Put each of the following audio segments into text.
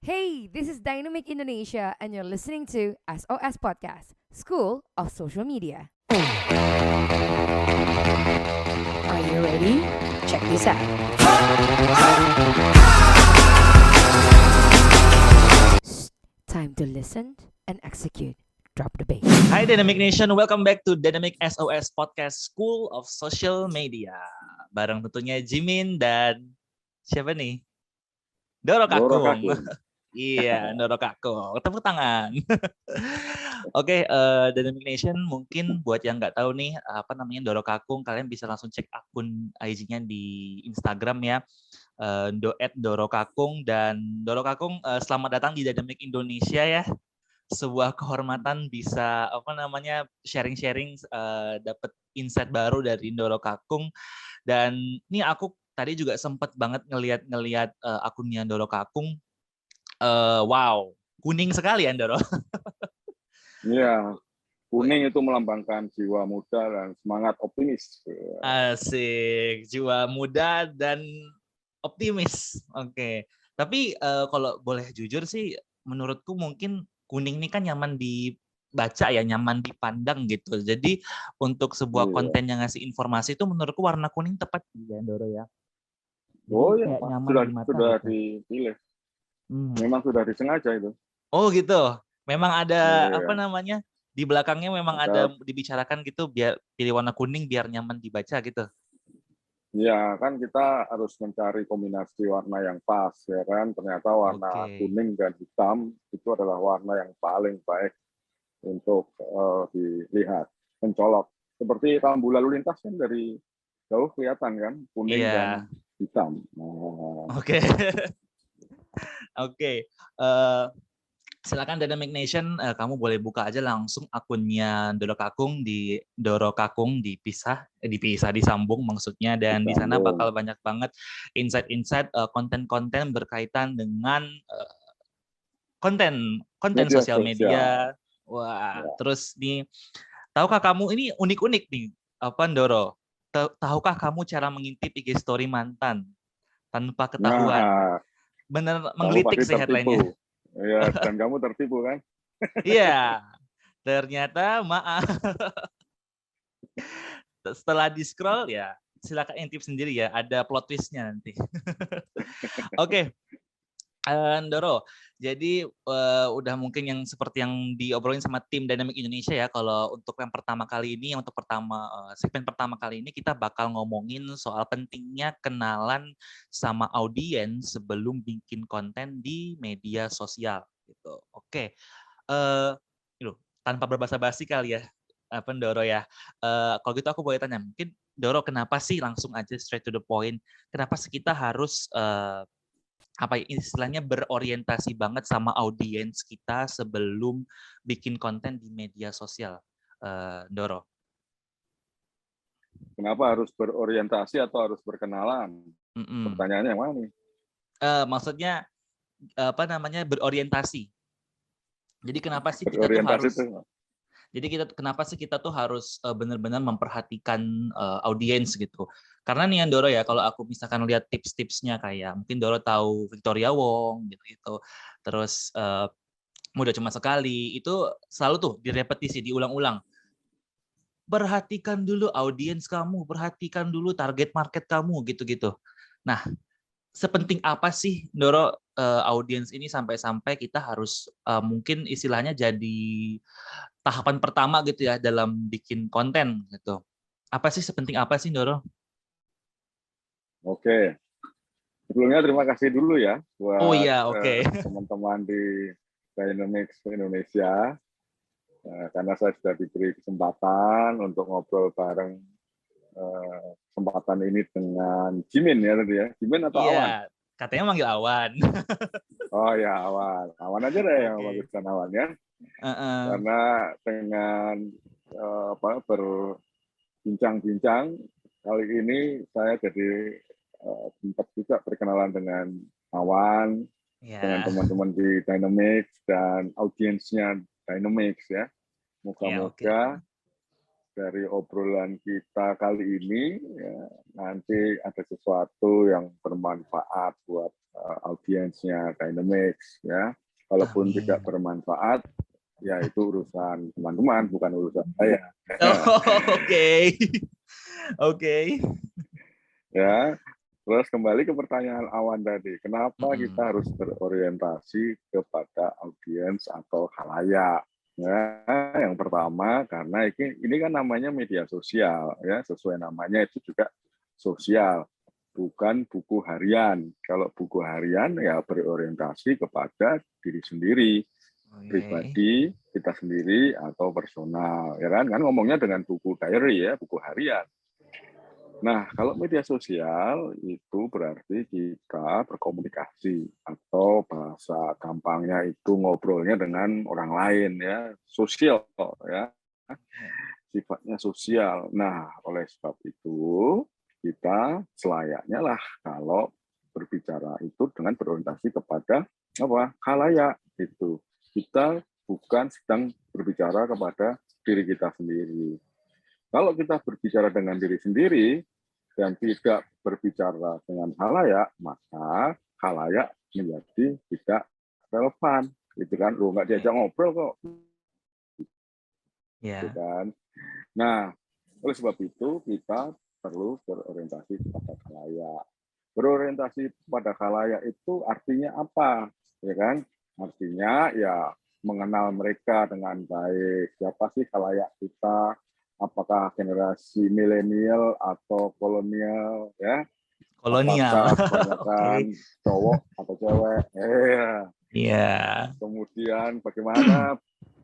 Hey, this is Dynamic Indonesia, and you're listening to SOS Podcast, School of Social Media. Are you ready? Check this out. Time to listen and execute. Drop the bass. Hai Dynamic Nation, welcome back to Dynamic SOS Podcast School of Social Media. Bareng tentunya Jimin dan siapa nih? Doro Kakung. Iya, Doro Kakung. Tepuk tangan. Oke, Dynamic Nation mungkin buat yang nggak tahu nih apa namanya Doro Kakung, kalian bisa langsung cek akun IG-nya di Instagram ya. @Doro Kakung dan Doro Kakung, selamat datang di Dynamic Indonesia ya. Sebuah kehormatan bisa sharing-sharing dapat insight baru dari Doro Kakung. Dan ini aku tadi juga sempat banget ngelihat akunnya Doro Kakung. Wow, kuning sekali ya Doro. Iya, kuning itu melambangkan jiwa muda dan semangat optimis. Asik, jiwa muda dan optimis. Oke. Tapi kalau boleh jujur sih, menurutku mungkin kuning ini kan nyaman dibaca ya, nyaman dipandang gitu. Jadi untuk sebuah konten yang ngasih informasi itu menurutku warna kuning tepat ya, Doro ya. Jadi kayak nyaman sudah di mata sudah gitu. dipilih. Memang sudah disengaja itu. Oh gitu. Memang ada Iya. di belakangnya memang ada dibicarakan gitu biar pilih warna kuning biar nyaman dibaca gitu. Ya, kan kita harus mencari kombinasi warna yang pas, ya kan? Ternyata warna kuning dan hitam itu adalah warna yang paling baik untuk dilihat, mencolok. Seperti rambu lalu lintas kan dari jauh kelihatan kan, kuning dan hitam. Oke. Oke. Silakan Dynamic Nation, kamu boleh buka aja langsung akunnya Doro Kakung disambung maksudnya, dan di sana bakal banyak banget insight-insight konten-konten berkaitan dengan konten sosial media. Wah, terus nih, tahukah kamu ini unik-unik nih, Doro? Tahukah kamu cara mengintip IG story mantan tanpa ketahuan? Bener menggelitik sih headline-nya. Iya, dan kamu tertipu kan? Iya, ternyata maaf. Setelah di-scroll ya, silakan intip sendiri ya, ada plot twist-nya nanti. Oke. Doro, jadi udah mungkin yang seperti yang diobrolin sama tim Dynamic Indonesia ya, kalau untuk yang pertama kali ini, segmen pertama kali ini kita bakal ngomongin soal pentingnya kenalan sama audiens sebelum bikin konten di media sosial gitu. Oke. Tanpa berbasa-basi kali ya, Doro ya. Kalau gitu aku boleh tanya, mungkin Doro kenapa sih langsung aja straight to the point? Kenapa sih kita harus istilahnya berorientasi banget sama audiens kita sebelum bikin konten di media sosial, Doro? Kenapa harus berorientasi atau harus berkenalan? Pertanyaannya yang mana nih? Maksudnya berorientasi. Jadi kenapa sih kita tuh harus? Kenapa sih kita tuh harus benar-benar memperhatikan audiens gitu? Karena nih Doro ya, kalau aku misalkan lihat tips-tipsnya kayak mungkin Doro tahu Victoria Wong gitu. Terus Muda Cuma Sekali, itu selalu tuh direpetisi, diulang-ulang. Perhatikan dulu audiens kamu, perhatikan dulu target market kamu gitu-gitu. Nah, sepenting apa sih Doro audiens ini sampai-sampai kita harus mungkin istilahnya jadi tahapan pertama gitu ya dalam bikin konten gitu. Sepenting apa sih Doro? Oke. Sebelumnya terima kasih dulu ya buat Oke. teman-teman di Dynamics Indonesia. Karena saya sudah diberi kesempatan untuk ngobrol bareng kesempatan ini dengan Jimin ya tadi ya. Jimin atau Awan? Iya, katanya manggil Awan. Oh ya Awan. Awan aja deh yang baguskan Awan ya. Karena dengan berbincang-bincang kali ini saya jadi sempat juga berkenalan dengan Awan, dengan teman-teman di Dynamics dan audiensnya Dynamics ya. Moga-moga dari obrolan kita kali ini ya, nanti ada sesuatu yang bermanfaat buat audiensnya Dynamics ya. Kalaupun tidak bermanfaat, ya itu urusan teman-teman, bukan urusan saya. Oke. Ya, terus kembali ke pertanyaan Awan tadi, kenapa kita harus berorientasi kepada audiens atau khalayak? Ya, yang pertama karena ini kan namanya media sosial, ya sesuai namanya itu juga sosial, bukan buku harian. Kalau buku harian ya berorientasi kepada diri sendiri, pribadi kita sendiri atau personal, ya kan ngomongnya dengan buku diary ya, buku harian. Nah, kalau media sosial itu berarti kita berkomunikasi atau bahasa gampangnya itu ngobrolnya dengan orang lain ya, sosial ya. Sifatnya sosial. Nah, oleh sebab itu kita selayaknya lah kalau berbicara itu dengan berorientasi kepada apa? Khalayak itu. Kita bukan sedang berbicara kepada diri kita sendiri. Kalau kita berbicara dengan diri sendiri dan tidak berbicara dengan khalayak, maka khalayak menjadi tidak relevan, gitu kan? Lu nggak diajak ngobrol kok, gitu kan? Nah, oleh sebab itu kita perlu berorientasi kepada khalayak. Berorientasi pada khalayak itu artinya apa, ya kan? Artinya ya mengenal mereka dengan baik. Siapa sih khalayak kita? Apakah generasi milenial atau kolonial ya? Kolonial. Apakah kebanyakan cowok atau cewek? Kemudian bagaimana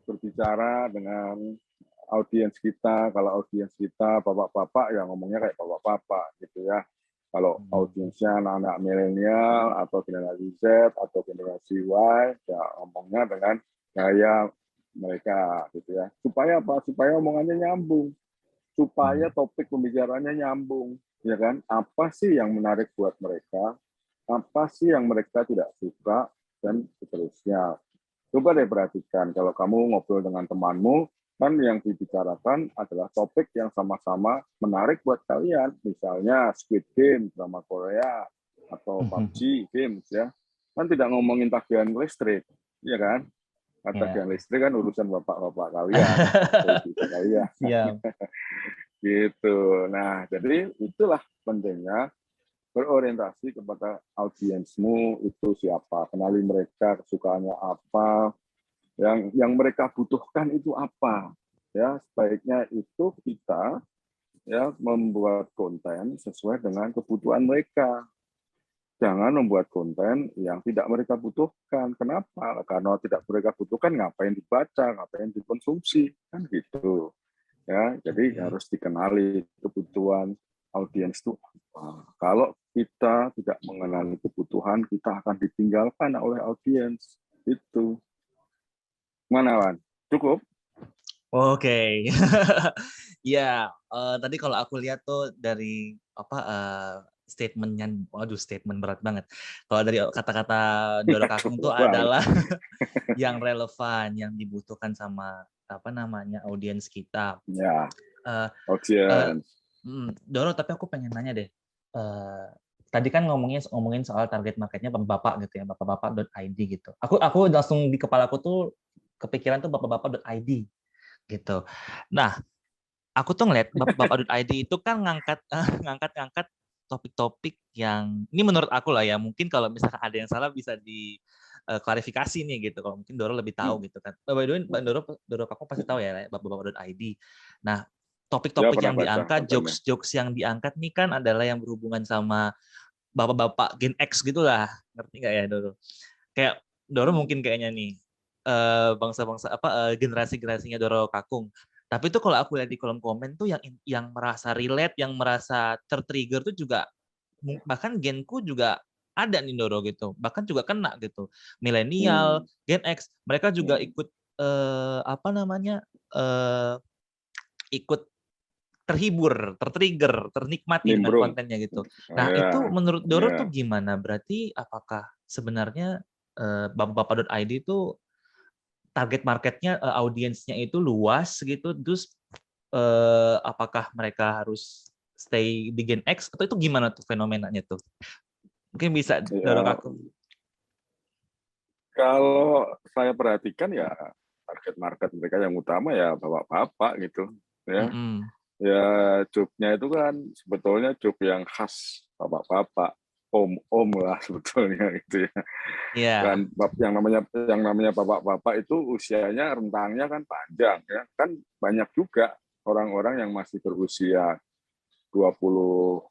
berbicara dengan audiens kita? Kalau audiens kita bapak-bapak ya ngomongnya kayak bapak-bapak gitu ya. Kalau audiensnya anak-anak milenial atau generasi Z atau generasi Y ya ngomongnya dengan gaya mereka gitu ya. Supaya apa? Supaya omongannya nyambung. Supaya topik pembicaraannya nyambung, ya kan? Apa sih yang menarik buat mereka? Apa sih yang mereka tidak suka dan seterusnya. Coba deh perhatikan kalau kamu ngobrol dengan temanmu, kan yang dibicarakan adalah topik yang sama-sama menarik buat kalian. Misalnya Squid Game, drama Korea, atau PUBG Games ya. Kan tidak ngomongin tagihan listrik, ya kan? Tagihan listrik kan urusan bapak-bapak kalian, ibu kalian. Gitu. Nah, jadi itulah pentingnya berorientasi kepada audiensmu itu siapa, kenali mereka, kesukaannya apa, yang mereka butuhkan itu apa. Ya, sebaiknya itu kita ya membuat konten sesuai dengan kebutuhan mereka. Jangan membuat konten yang tidak mereka butuhkan. Kenapa? Karena tidak mereka butuhkan, ngapain dibaca, ngapain dikonsumsi, kan gitu. Ya, jadi harus dikenali kebutuhan audiens itu apa. Kalau kita tidak mengenali kebutuhan, kita akan ditinggalkan oleh audiens. Itu. Mana, Wan? Cukup? Oke. Ya, tadi kalau aku lihat tuh dari statementnya, waduh statement berat banget. Kalau dari kata-kata Doro Kakung tuh adalah yang relevan, yang dibutuhkan sama audiens kita. Ya, audiens. Doro, tapi aku pengen nanya deh. Tadi kan ngomongin soal target marketnya bapak-bapak gitu ya, bapak-bapak.id gitu. Aku langsung di kepala aku tuh kepikiran tuh bapak-bapak.id gitu. Nah, aku tuh ngeliat bapak-bapak.id itu kan ngangkat topik-topik yang ini menurut aku lah ya, mungkin kalau misalkan ada yang salah bisa diklarifikasi nih gitu. Kalau mungkin Doro lebih tahu gitu kan. By the way, Doro aku pasti tahu ya bapak-bapak.id. Nah, topik-topik yang diangkat, jokes-jokes yang diangkat nih kan adalah yang berhubungan sama bapak-bapak Gen X gitulah. Ngerti nggak ya Doro? Kayak Doro mungkin kayaknya nih bangsa-bangsa generasi-generasinya Doro Kakung. Tapi itu kalau aku lihat di kolom komen tuh yang merasa relate, yang merasa tertrigger tuh juga bahkan genku juga ada nih Doro gitu. Bahkan juga kena gitu. Milenial, Gen X, mereka juga ikut ikut terhibur, tertrigger, ternikmati dengan kontennya gitu. Nah, itu menurut Doro tuh gimana? Berarti apakah sebenarnya bapak.id itu target marketnya, audiensnya itu luas gitu, terus apakah mereka harus stay di Gen X atau itu gimana tuh fenomenanya tuh? Mungkin bisa Ya, dorong aku. kalau saya perhatikan ya target market mereka yang utama ya bapak-bapak gitu ya. Mm-mm. Ya job-nya itu kan sebetulnya job yang khas bapak-bapak, om-om lah sebetulnya gitu ya. Iya. Kan yang namanya bapak-bapak itu usianya rentangnya kan panjang ya. Kan banyak juga orang-orang yang masih berusia 25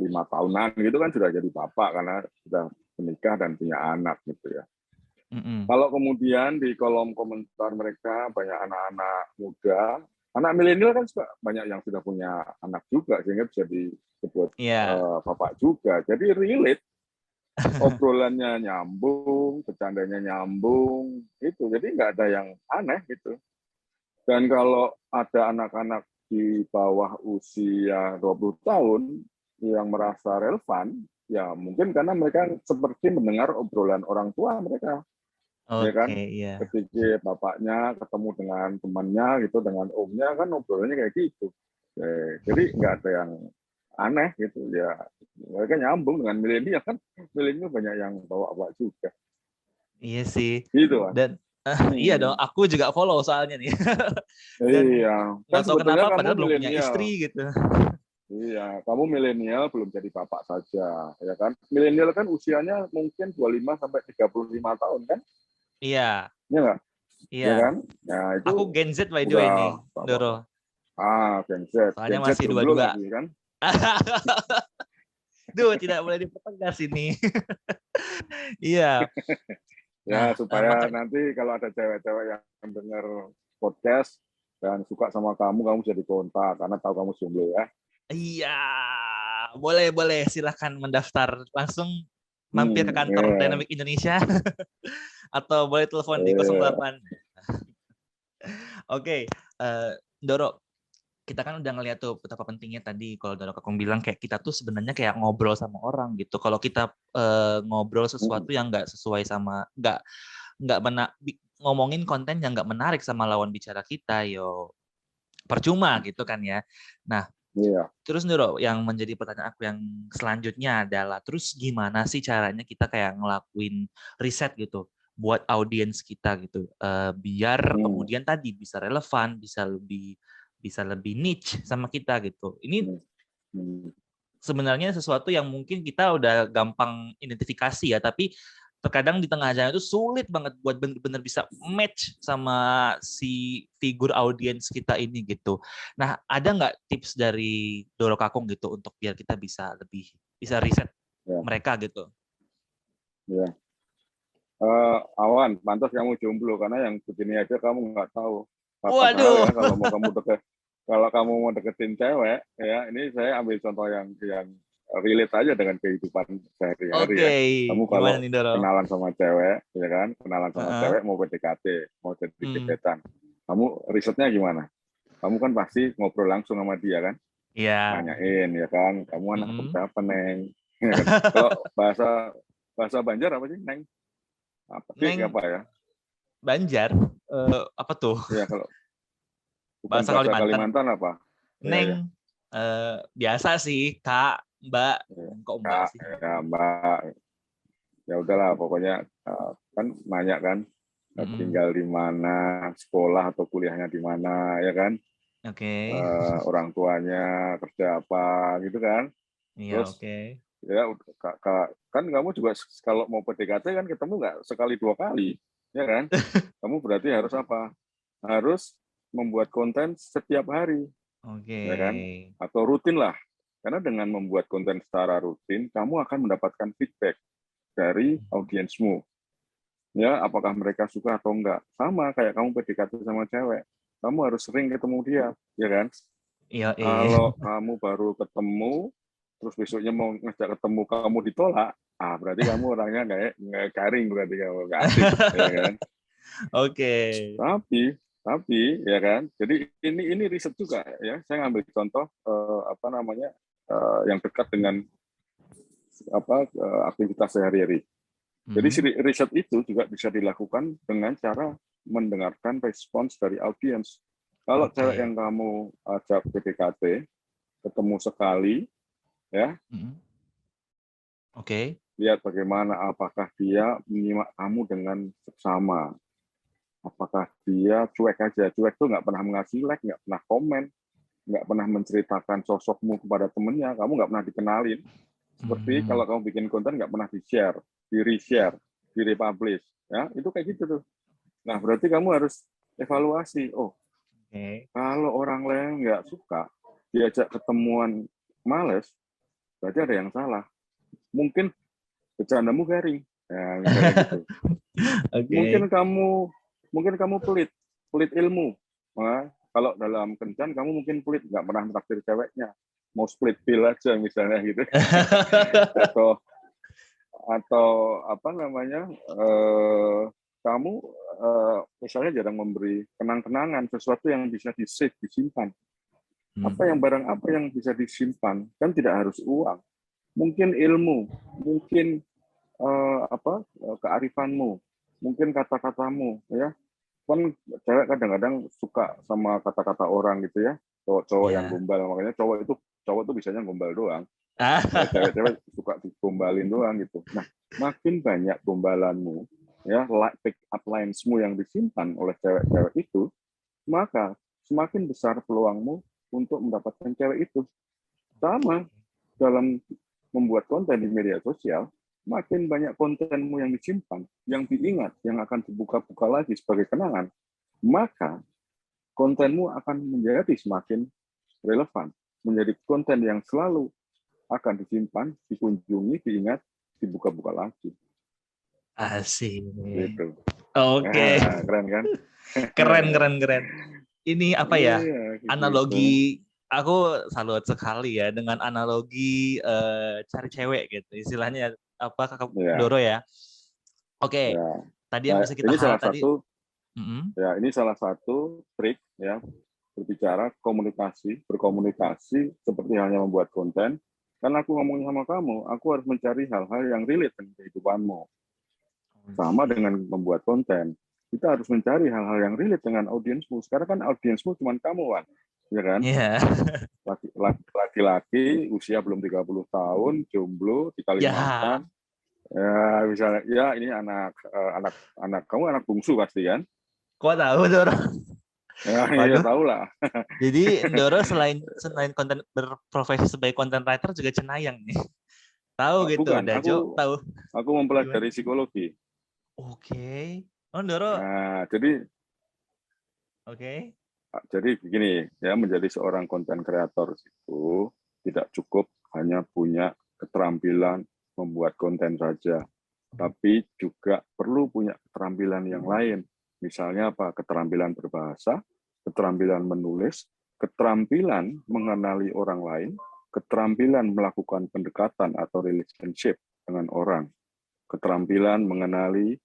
tahunan gitu kan sudah jadi bapak karena sudah menikah dan punya anak gitu ya. Mm-mm. Kalau kemudian di kolom komentar mereka banyak anak-anak muda, anak milenial kan juga banyak yang sudah punya anak juga sehingga bisa disebut Iya. bapak juga. Jadi relate, obrolannya nyambung, bercandanya nyambung, itu. Jadi nggak ada yang aneh gitu. Dan kalau ada anak-anak di bawah usia 20 tahun yang merasa relevan, ya mungkin karena mereka seperti mendengar obrolan orang tua mereka, ya Oke, kan? iya. Ketika bapaknya ketemu dengan temannya gitu, dengan omnya kan obrolannya kayak gitu. Jadi nggak ada yang aneh gitu ya. Mereka nyambung dengan milenial kan. Milenial banyak yang bawa-bawa juga. Iya sih. Gitu kan. Dan iya dong, aku juga follow soalnya nih. Dan Iya, kan nggak tahu sebetulnya kenapa kamu padahal belum punya milenial. istri gitu. Iya, kamu milenial belum jadi bapak saja, ya kan? Milenial kan usianya mungkin 25 sampai 35 tahun kan? Iya, Iya nggak? Ya iya. kan? Nah, itu Aku Gen Z by the way nih, udah bapak. Doro. Gen Z. Soalnya Gen Z masih jomblo dua-dua. lagi kan? Duh, tidak boleh dipertegas ini. Iya. Ya, Nah, supaya makanya nanti kalau ada cewek-cewek yang dengar podcast dan suka sama kamu jadi kontak karena tahu kamu jomblo ya. iya, boleh boleh silahkan mendaftar langsung mampir ke kantor Iya. Dynamic Indonesia atau boleh telepon di Iya. 08. Oke, Doro, kita kan udah ngeliat tuh betapa pentingnya tadi kalau Doro Kakung bilang kayak kita tuh sebenarnya kayak ngobrol sama orang gitu. Kalau kita ngobrol sesuatu yang nggak sesuai sama ngomongin konten yang nggak menarik sama lawan bicara kita, yo percuma gitu kan ya. Nah, Iya. terus Nuro, yang menjadi pertanyaan aku yang selanjutnya adalah, terus gimana sih caranya kita kayak ngelakuin riset gitu buat audiens kita gitu, biar Hmm. kemudian tadi bisa relevan, bisa lebih niche sama kita gitu. Ini Hmm. sebenarnya sesuatu yang mungkin kita udah gampang identifikasi ya, tapi terkadang di tengah jalan itu sulit banget buat benar-benar bisa match sama si figur audiens kita ini gitu. Nah, ada nggak tips dari Doro Kakung gitu untuk biar kita bisa riset Ya. mereka gitu? Ya. Awan, pantas kamu jomblo karena yang begini aja kamu nggak tahu. Padahal Waduh. ya kalau kamu mau deketin cewek ya, ini saya ambil contoh yang relate aja dengan kehidupan sehari-hari Oke, ya. Kamu gimana kalau nih Doro? kenalan sama cewek, ya kan, kenalan sama Uh-uh. cewek mau PDKT, mau jadi Hmm. gebetan, kamu risetnya gimana? Kamu kan pasti ngobrol langsung sama dia kan, Iya. nanyain ya kan, kamu anak Mm-mm. berapa neng? Ya kan? Kalau bahasa Banjar apa sih neng? Apa sih Neng apa ya? Banjar, apa tuh? Iya, kalau bukan Bahasa bahasa Kalimantan. Kalimantan apa? Iya, Neng, iya. biasa sih, Kak, Mbak. Iya. Kok Mbak Kak, sih? ya Mbak, ya udahlah pokoknya kan nanya kan Mm-mm. tinggal di mana, sekolah atau kuliahnya di mana, ya kan? Oke. Orang tuanya kerja apa gitu kan? Iya, Terus oke. ya kan kamu juga kalau mau PDKT kan ketemu nggak sekali dua kali, ya kan? Kamu berarti harus apa? Harus membuat konten setiap hari, Oke. ya kan? Atau rutin lah. Karena dengan membuat konten secara rutin, kamu akan mendapatkan feedback dari audiensmu. Ya, apakah mereka suka atau enggak. Sama kayak kamu PDKT sama cewek. Kamu harus sering ketemu dia, ya kan? Iya, Kalau kamu baru ketemu, terus besoknya mau ngajak ketemu kamu ditolak, berarti kamu orangnya nggak garing, berarti kamu nggak asik, ya kan? Oke. Tapi ya kan, jadi ini riset juga ya. Saya ngambil contoh yang dekat dengan aktivitas sehari-hari. Jadi riset itu juga bisa dilakukan dengan cara mendengarkan respons dari audiens. Kalau cewek Oke. yang kamu ajak PDKT, ketemu sekali, ya, Oke. lihat bagaimana, apakah dia menyimak kamu dengan seksama, apakah dia cuek aja. Cuek tuh nggak pernah ngasih like, nggak pernah komen, nggak pernah menceritakan sosokmu kepada temennya, kamu nggak pernah dikenalin. Seperti kalau kamu bikin konten nggak pernah di-share, di-reshare, di-republish, ya itu kayak gitu tuh. Nah berarti kamu harus evaluasi. Oh, kalau orang lain nggak suka diajak ketemuan males, berarti ada yang salah. Mungkin bercandamu garing, ya, misalnya gitu. Mungkin kamu pelit ilmu. Nah, kalau dalam kencan kamu mungkin pelit, nggak pernah traktir ceweknya, mau split bill aja misalnya gitu. atau apa namanya, kamu misalnya jarang memberi kenang-kenangan, sesuatu yang bisa di-save, disimpan. Barang apa yang bisa disimpan, kan tidak harus uang. Mungkin ilmu, mungkin kearifanmu, mungkin kata-katamu, ya. Kan cewek kadang-kadang suka sama kata-kata orang gitu ya, cowok yang gombal, makanya cowok tuh bisanya gombal doang. Cewek-cewek suka digombalin doang gitu. Nah, makin banyak gombalanmu, ya, pick up lines-mu yang disimpan oleh cewek-cewek itu, maka semakin besar peluangmu untuk mendapatkan cewek itu. Sama dalam membuat konten di media sosial, makin banyak kontenmu yang disimpan, yang diingat, yang akan dibuka-buka lagi sebagai kenangan, maka kontenmu akan menjadi semakin relevan, menjadi konten yang selalu akan disimpan, dikunjungi, diingat, dibuka-buka lagi. Asik. Gitu. Oke. Nah, keren kan? Keren. Ini apa ya? Gitu. Analogi, aku salut sekali ya dengan analogi cari cewek gitu. Istilahnya apa Kakak Doro ya? Oke. Tadi yang bisa kita ini salah satu trik ya, berbicara berkomunikasi seperti halnya membuat konten. Kan aku ngomong sama kamu, aku harus mencari hal-hal yang relate dengan kehidupanmu. Sama dengan membuat konten, kita harus mencari hal-hal yang relate dengan audiensmu. Sekarang kan audiensmu cuma kamu, Wan. Ya kan? Laki-laki, usia belum 30 tahun, jomblo, di Kalimantan. Ya, misalnya, ya ini anak kamu anak bungsu pasti kan? Kok tahu, Doro? Ya tahu lah. Jadi Doro selain konten berprofesi sebagai content writer juga cenayang nih. Tahu gitu, bukan, Dajo tahu. Aku mempelajari psikologi. Oke. Oh, Doro. Nah, jadi jadi begini ya, menjadi seorang konten kreator itu tidak cukup hanya punya keterampilan membuat konten saja, tapi juga perlu punya keterampilan yang lain. Misalnya apa? Keterampilan berbahasa, keterampilan menulis, keterampilan mengenali orang lain, keterampilan melakukan pendekatan atau relationship dengan orang, keterampilan mengenali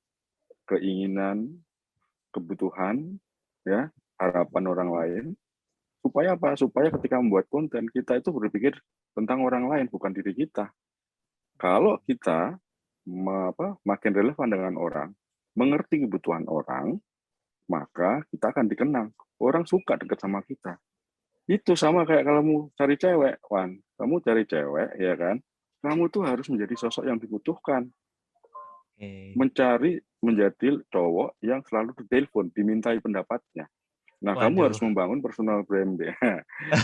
keinginan, kebutuhan, ya, harapan orang lain. Supaya apa? Supaya ketika membuat konten, kita itu berpikir tentang orang lain, bukan diri kita. Kalau kita makin relevan dengan orang, mengerti kebutuhan orang, maka kita akan dikenang. Orang suka dekat sama kita. Itu sama kayak kalau kamu cari cewek, Wan. Kamu cari cewek, ya kan? Kamu tuh harus menjadi sosok yang dibutuhkan. Menjadi cowok yang selalu ditelepon, dimintai pendapatnya. Nah, kamu harus membangun personal branding.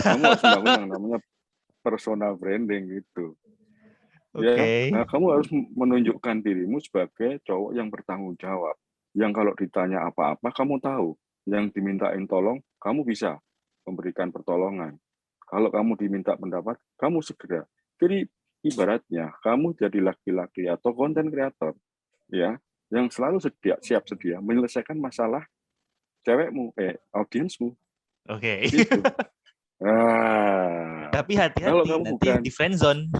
Kamu harus membangun yang namanya personal branding gitu. Ya, nah, kamu harus menunjukkan dirimu sebagai cowok yang bertanggung jawab. Yang kalau ditanya apa-apa, kamu tahu. Yang dimintain tolong, kamu bisa memberikan pertolongan. Kalau kamu diminta pendapat, kamu segera. Jadi ibaratnya kamu jadi laki-laki atau konten kreator, ya, yang selalu siap sedia menyelesaikan masalah cewekmu, audiensmu. Oke. Gitu. Tapi hati-hati nanti di friend zone.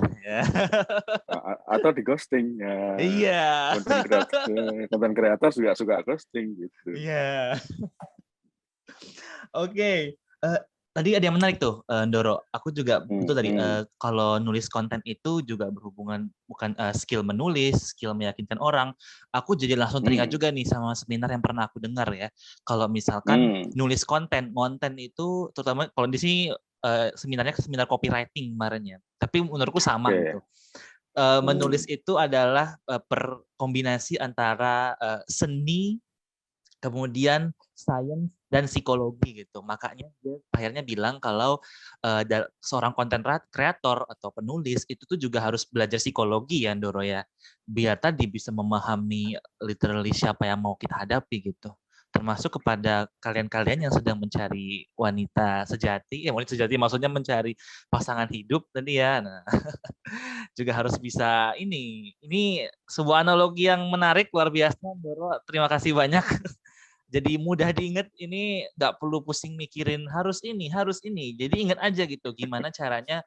Atau di ghosting. Ya. Iya. Konten kreator juga suka ghosting gitu. Iya. Oke. Tadi ada yang menarik tuh, Doro. Aku juga betul tadi kalau nulis konten itu juga berhubungan bukan skill menulis, skill meyakinkan orang. Aku jadi langsung teringat juga nih sama seminar yang pernah aku dengar ya. Kalau misalkan nulis konten itu terutama kalau di sini seminarnya seminar copywriting kemarin ya. Tapi menurutku sama gitu. menulis itu adalah kombinasi antara seni, kemudian sains dan psikologi gitu. Makanya dia akhirnya bilang kalau seorang konten kreator atau penulis itu tuh juga harus belajar psikologi ya, Ndoro ya. Biar tadi bisa memahami literally siapa yang mau kita hadapi gitu. Termasuk kepada kalian-kalian yang sedang mencari wanita sejati, wanita sejati maksudnya mencari pasangan hidup tadi ya. Nah, juga harus bisa ini. Ini sebuah analogi yang menarik, luar biasa, Ndoro. Terima kasih banyak. Jadi mudah diingat, ini nggak perlu pusing mikirin harus ini. Jadi ingat aja gitu, gimana caranya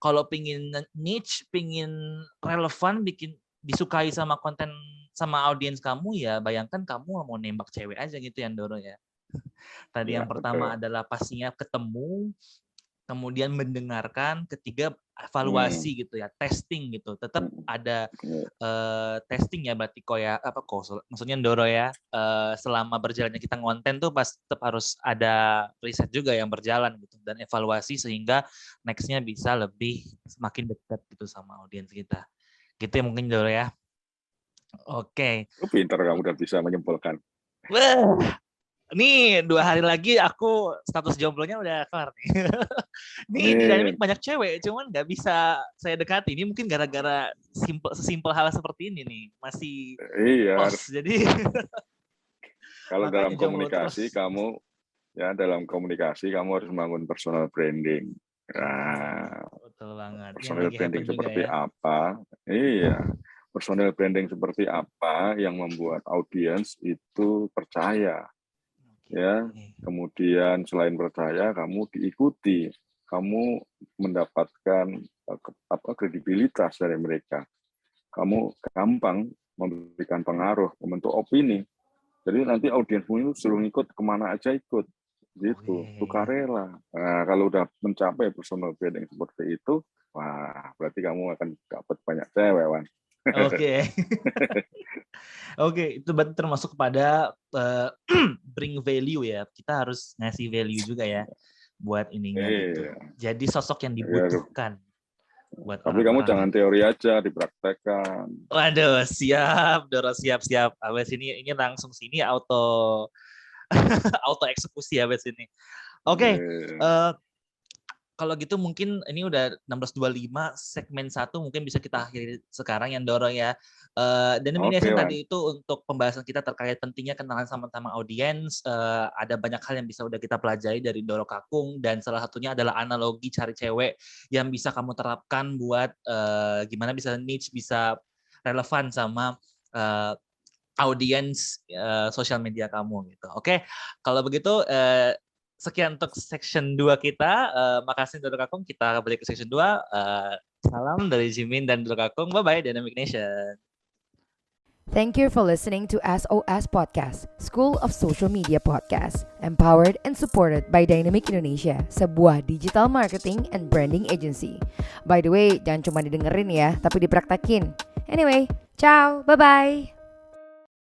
kalau pingin niche, pingin relevan, bikin disukai sama konten, sama audiens kamu ya, bayangkan kamu mau nembak cewek aja gitu ya, Ndoro ya. Tadi yang pertama adalah pastinya ketemu, kemudian mendengarkan, ketiga evaluasi gitu ya, testing gitu. Tetap ada testing ya berarti maksudnya Ndoro ya, selama berjalannya kita ngonten tuh tetap harus ada riset juga yang berjalan gitu, dan evaluasi sehingga next-nya bisa lebih semakin dekat gitu sama audiens kita. Gitu ya mungkin Ndoro ya. Oke. Pintar kamu udah bisa menyimpulkan. Wah. Nih 2 hari lagi aku status jomblonya udah kelar nih. Nih di Dynamic banyak cewek, cuman nggak bisa saya dekati. Ini mungkin gara-gara sesimpel hal seperti ini nih, masih lost. Jadi kalau dalam komunikasi dalam komunikasi kamu harus membangun personal branding. Nah, betul banget. Personal branding seperti apa? Iya. Personal branding seperti apa yang membuat audiens itu percaya. Ya, kemudian selain percaya, kamu diikuti, kamu mendapatkan kredibilitas dari mereka, kamu gampang memberikan pengaruh, membentuk opini. Jadi nanti audiensmu itu suruh ikut kemana aja ikut, gitu, sukarela. Nah, kalau udah mencapai personal branding seperti itu, wah, berarti kamu akan dapat banyak cewek, Wan. Oke, itu berarti termasuk kepada bring value ya. Kita harus ngasih value juga ya buat ininya gitu. Jadi sosok yang dibutuhkan buat tapi kamu jangan teori aja, dipraktekkan. Waduh, siap, Doro, siap. Abis ini langsung sini auto eksekusi abis ini. Oke. Kalau gitu mungkin ini udah 16.25, segmen 1 mungkin bisa kita akhiri sekarang yang Doro ya. Dan tadi itu untuk pembahasan kita terkait pentingnya kenalan sama audiens. Ada banyak hal yang bisa udah kita pelajari dari Doro Kakung, dan salah satunya adalah analogi cari cewek yang bisa kamu terapkan buat gimana bisa niche, bisa relevan sama audiens sosial media kamu gitu. Oke, kalau begitu sekian untuk section 2 kita. Makasih Doro Kakung. Kita balik ke section 2. Salam dari Jimin dan Doro Kakung. Bye-bye Dynamic Nation. Thank you for listening to SOS Podcast, School of Social Media Podcast, empowered and supported by Dynamic Indonesia, sebuah digital marketing and branding agency. By the way, jangan cuma didengerin ya, tapi dipraktekin. Anyway, ciao, bye-bye.